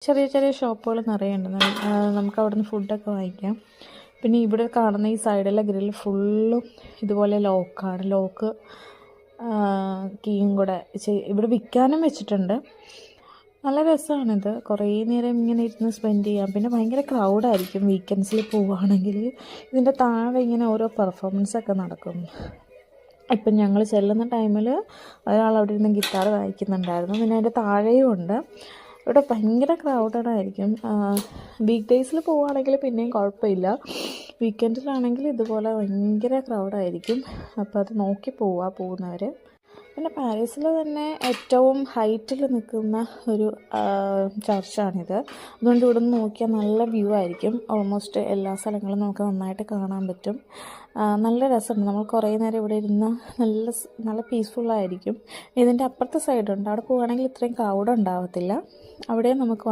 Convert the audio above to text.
ചെറിയ ചെറിയ ഷോപ്പുകൾ നിറയുണ്ട്. നമുക്ക് അവിടെ നിന്ന് ഫുഡൊക്കെ വാങ്ങിക്കാം. പിന്നെ ഇവിടെ കാണുന്ന ഈ സൈഡിലെ ഗ്രിൽ ഫുള്ളും ഇതുപോലെ ലോക്ക് കീയും കൂടെ ഇവിടെ വിൽക്കാനും വെച്ചിട്ടുണ്ട്. നല്ല രസമാണിത്. കുറേ നേരം ഇങ്ങനെ ഇരുന്ന് സ്പെൻഡ് ചെയ്യാം. പിന്നെ ഭയങ്കര ക്രൗഡായിരിക്കും വീക്കെൻഡ്സിൽ പോവുകയാണെങ്കിൽ. ഇതിൻ്റെ താഴെ ഇങ്ങനെ ഓരോ പെർഫോമൻസൊക്കെ നടക്കും. ഇപ്പം ഞങ്ങൾ ചെല്ലുന്ന ടൈമിൽ ഒരാൾ അവിടെ ഇരുന്ന് ഗിറ്റാർ വായിക്കുന്നുണ്ടായിരുന്നു. പിന്നെ അതിൻ്റെ താഴെയും ഉണ്ട്. ഇവിടെ ഭയങ്കര ക്രൗഡഡായിരിക്കും. വീക്ക് ഡേയ്സിൽ പോവുകയാണെങ്കിൽ പിന്നെയും കുഴപ്പമില്ല. വീക്കെൻഡിലാണെങ്കിൽ ഇതുപോലെ ഭയങ്കര ക്രൗഡായിരിക്കും. അപ്പോൾ അത് നോക്കി പോകുന്നവർ. പിന്നെ പാരീസിൽ തന്നെ ഏറ്റവും ഹൈറ്റിൽ നിൽക്കുന്ന ഒരു ചർച്ചാണിത്. അതുകൊണ്ട് ഇവിടെ നിന്ന് നോക്കിയാൽ നല്ല വ്യൂ ആയിരിക്കും. ഓൾമോസ്റ്റ് എല്ലാ സ്ഥലങ്ങളും നമുക്ക് നന്നായിട്ട് കാണാൻ പറ്റും. നല്ല രസമുണ്ട്. നമ്മൾ കുറേ നേരം ഇവിടെ ഇരുന്ന് നല്ല പീസ്ഫുള്ളായിരിക്കും. ഇതിൻ്റെ അപ്പുറത്തെ സൈഡുണ്ട്. അവിടെ പോവുകയാണെങ്കിൽ ഇത്രയും ക്രൗഡ് ഉണ്ടാവത്തില്ല. അവിടെ നമുക്ക്